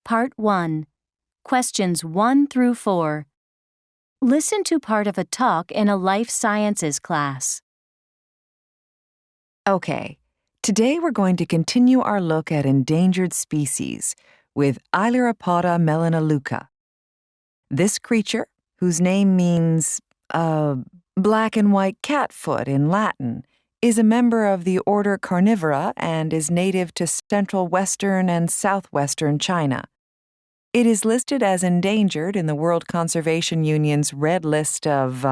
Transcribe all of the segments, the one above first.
Part 1. Questions 1 through 4. Listen to part of a talk in a life sciences class. Okay, today we're going to continue our look at endangered species with Ailuropoda melanoleuca. This creature, whose name means, black and white catfoot in Latin, is a member of the order Carnivora and is native to central western and southwestern China. It is listed as endangered in the World Conservation Union's red list of,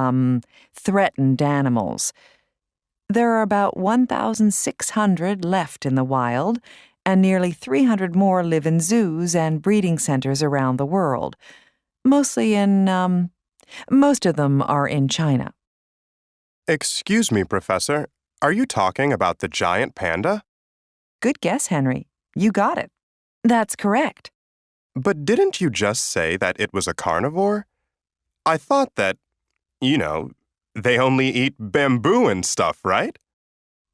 threatened animals. There are about 1,600 left in the wild, and nearly 300 more live in zoos and breeding centers around the world. Most of them are in China. Excuse me, Professor. Are you talking about the giant panda? Good guess, Henry. You got it. That's correct. But didn't you just say that it was a carnivore? I thought that, they only eat bamboo and stuff, right?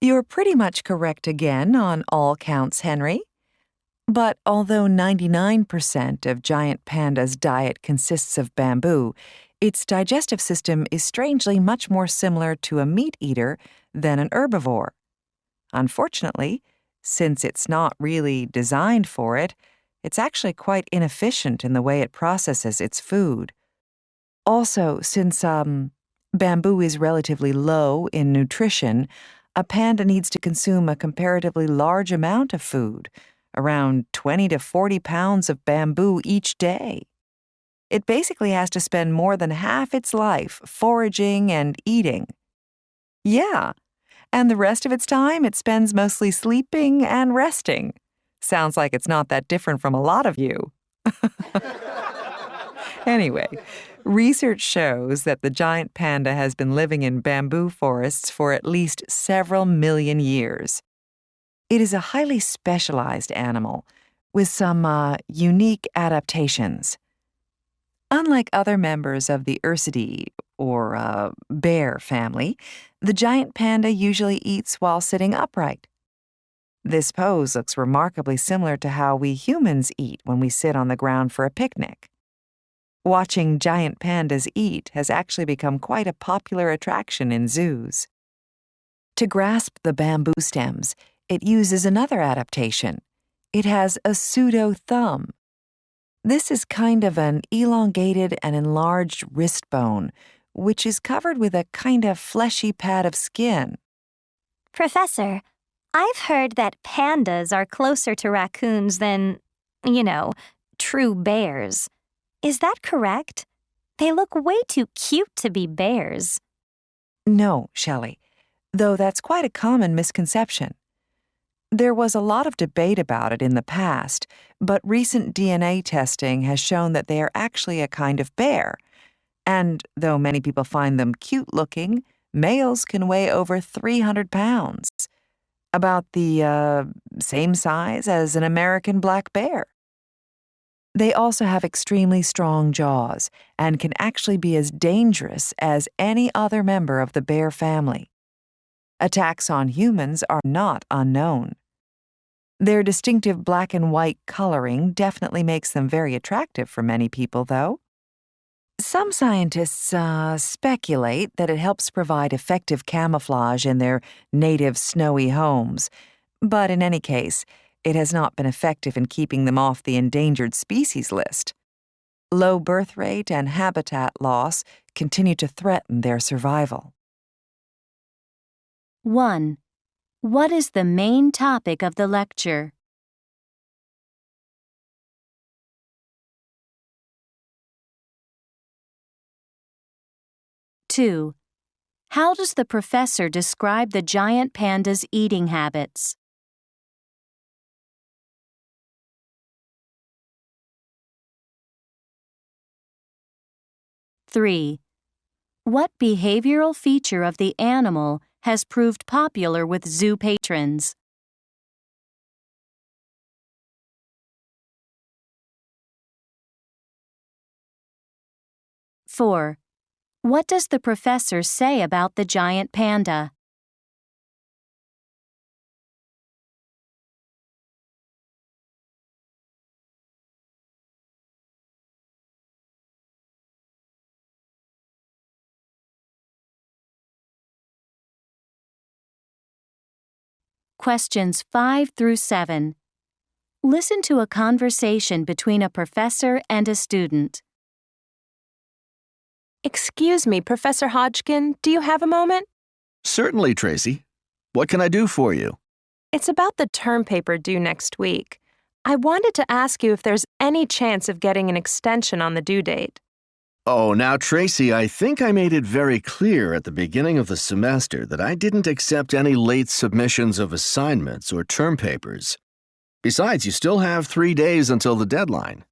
You're pretty much correct again on all counts, Henry. But although 99% of giant panda's diet consists of bamboo, its digestive system is strangely much more similar to a meat eater than an herbivore. Unfortunately, since it's not really designed for it, it's actually quite inefficient in the way it processes its food. Also, since bamboo is relatively low in nutrition, a panda needs to consume a comparatively large amount of food, around 20 to 40 pounds of bamboo each day. It basically has to spend more than half its life foraging and eating. Yeah, and the rest of its time it spends mostly sleeping and resting. Sounds like it's not that different from a lot of you. Anyway, research shows that the giant panda has been living in bamboo forests for at least several million years. It is a highly specialized animal with some unique adaptations. Unlike other members of the Ursidae, or bear family, the giant panda usually eats while sitting upright. This pose looks remarkably similar to how we humans eat when we sit on the ground for a picnic. Watching giant pandas eat has actually become quite a popular attraction in zoos. To grasp the bamboo stems, it uses another adaptation. It has a pseudo-thumb. This is kind of an elongated and enlarged wrist bone, which is covered with a kind of fleshy pad of skin. Professor, I've heard that pandas are closer to raccoons than, true bears. Is that correct? They look way too cute to be bears. No, Shelley, though that's quite a common misconception. There was a lot of debate about it in the past, but recent DNA testing has shown that they are actually a kind of bear. And though many people find them cute-looking, males can weigh over 300 pounds, about the same size as an American black bear. They also have extremely strong jaws and can actually be as dangerous as any other member of the bear family. Attacks on humans are not unknown. Their distinctive black and white coloring definitely makes them very attractive for many people, though. Some scientists speculate that it helps provide effective camouflage in their native snowy homes, but in any case, it has not been effective in keeping them off the endangered species list. Low birth rate and habitat loss continue to threaten their survival. 1. What is the main topic of the lecture? Two. How does the professor describe the giant panda's eating habits? 3. What behavioral feature of the animal has proved popular with zoo patrons? 4. What does the professor say about the giant panda? Questions 5 through 7. Listen to a conversation between a professor and a student. Excuse me, Professor Hodgkin, do you have a moment? Certainly, Tracy. What can I do for you? It's about the term paper due next week. I wanted to ask you if there's any chance of getting an extension on the due date. Oh, now, Tracy, I think I made it very clear at the beginning of the semester that I didn't accept any late submissions of assignments or term papers. Besides, you still have 3 days until the deadline.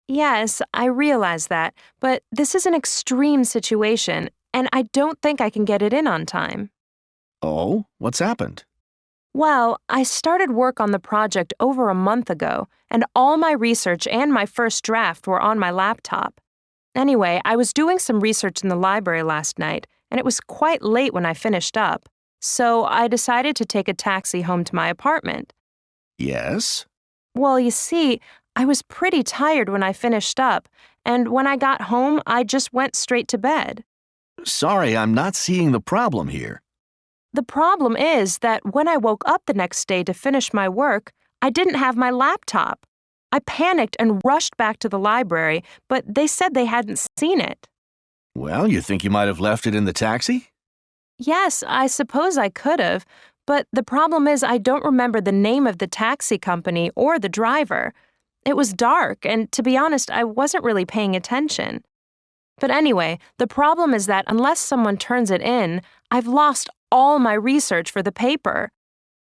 Yes, I realize that, but this is an extreme situation, and I don't think I can get it in on time. Oh, what's happened? Well, I started work on the project over a month ago, and all my research and my first draft were on my laptop. Anyway, I was doing some research in the library last night, and it was quite late when I finished up, so I decided to take a taxi home to my apartment. Yes? Well, you see, I was pretty tired when I finished up, and when I got home, I just went straight to bed. Sorry, I'm not seeing the problem here. The problem is that when I woke up the next day to finish my work, I didn't have my laptop. I panicked and rushed back to the library, but they said they hadn't seen it. Well, you think you might have left it in the taxi? Yes, I suppose I could have, but the problem is I don't remember the name of the taxi company or the driver. It was dark, and to be honest, I wasn't really paying attention. But anyway, the problem is that unless someone turns it in, I've lost all my research for the paper.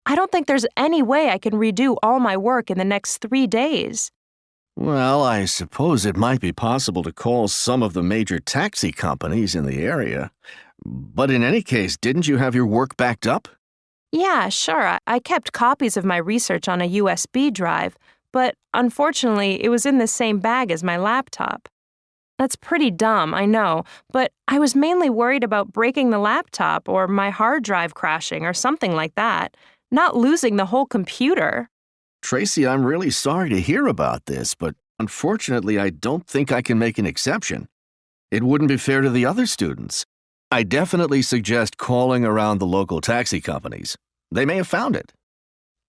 I don't think there's any way I can redo all my work in the next 3 days. Well, I suppose it might be possible to call some of the major taxi companies in the area. But in any case, didn't you have your work backed up? Yeah, sure, I kept copies of my research on a USB drive, but unfortunately, it was in the same bag as my laptop. That's pretty dumb, I know, but I was mainly worried about breaking the laptop or my hard drive crashing or something like that, not losing the whole computer. Tracy, I'm really sorry to hear about this, but unfortunately, I don't think I can make an exception. It wouldn't be fair to the other students. I definitely suggest calling around the local taxi companies. They may have found it.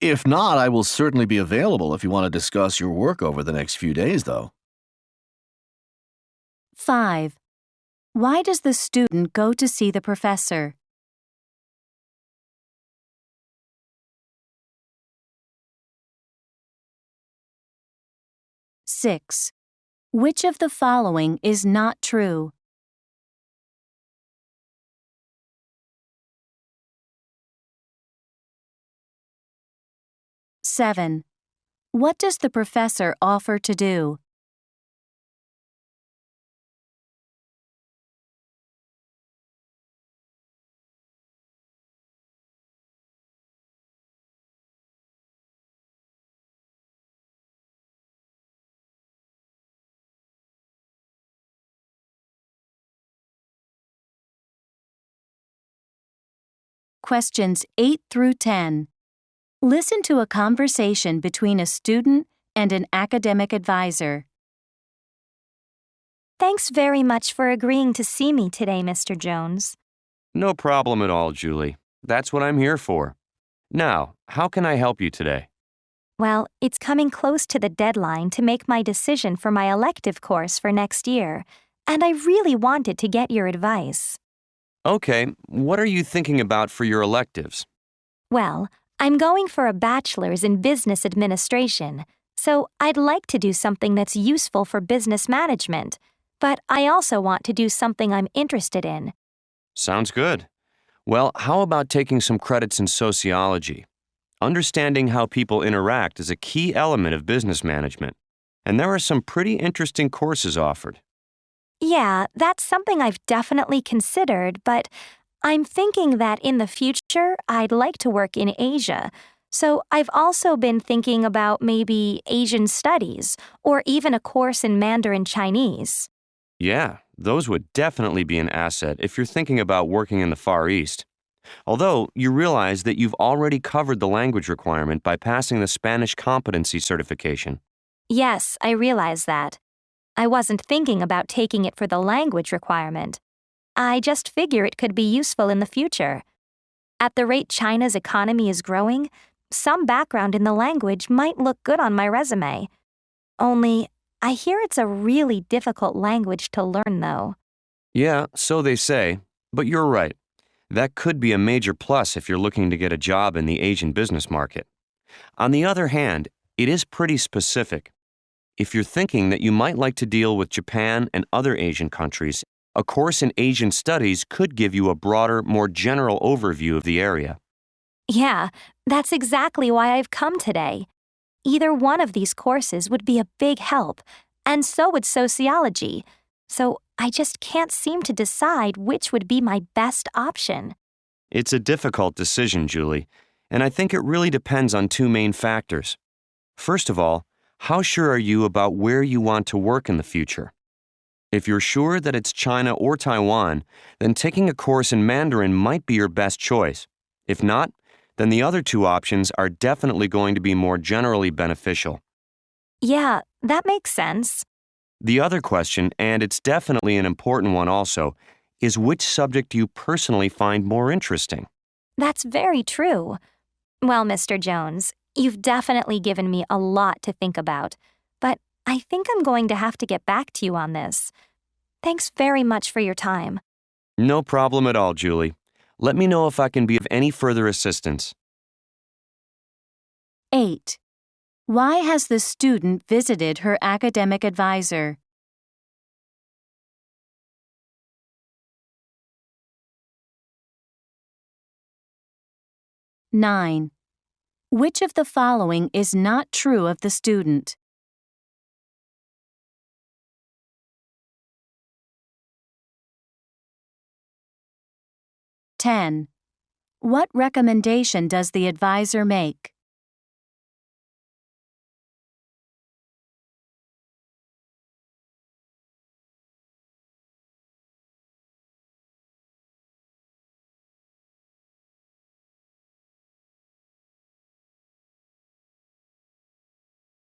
If not, I will certainly be available if you want to discuss your work over the next few days, though. 5. Why does the student go to see the professor? Six. Which of the following is not true? Seven. What does the professor offer to do? Questions 8 through 10. Listen to a conversation between a student and an academic advisor. Thanks very much for agreeing to see me today, Mr. Jones. No problem at all, Julie. That's what I'm here for. Now, how can I help you today? Well, it's coming close to the deadline to make my decision for my elective course for next year, and I really wanted to get your advice. Okay, what are you thinking about for your electives? Well, I'm going for a bachelor's in business administration, so I'd like to do something that's useful for business management, but I also want to do something I'm interested in. Sounds good. Well, how about taking some credits in sociology? Understanding how people interact is a key element of business management, and there are some pretty interesting courses offered. Yeah, that's something I've definitely considered, but I'm thinking that in the future I'd like to work in Asia. So I've also been thinking about maybe Asian studies or even a course in Mandarin Chinese. Yeah, those would definitely be an asset if you're thinking about working in the Far East. Although you realize that you've already covered the language requirement by passing the Spanish competency certification. Yes, I realize that. I wasn't thinking about taking it for the language requirement. I just figure it could be useful in the future. At the rate China's economy is growing, some background in the language might look good on my resume. Only, I hear it's a really difficult language to learn, though. Yeah, so they say, but you're right. That could be a major plus if you're looking to get a job in the Asian business market. On the other hand, it is pretty specific. If you're thinking that you might like to deal with Japan and other Asian countries, a course in Asian studies could give you a broader, more general overview of the area. Yeah, that's exactly why I've come today. Either one of these courses would be a big help, and so would sociology. So I just can't seem to decide which would be my best option. It's a difficult decision, Julie, and I think it really depends on two main factors. First of all, how sure are you about where you want to work in the future? If you're sure that it's China or Taiwan, then taking a course in Mandarin might be your best choice. If not, then the other two options are definitely going to be more generally beneficial. Yeah, that makes sense. The other question, and it's definitely an important one also, is which subject do you personally find more interesting? That's very true. Well, Mr. Jones, you've definitely given me a lot to think about, but I think I'm going to have to get back to you on this. Thanks very much for your time. No problem at all, Julie. Let me know if I can be of any further assistance. 8. Why has the student visited her academic advisor? 9. Which of the following is not true of the student? 10. What recommendation does the advisor make?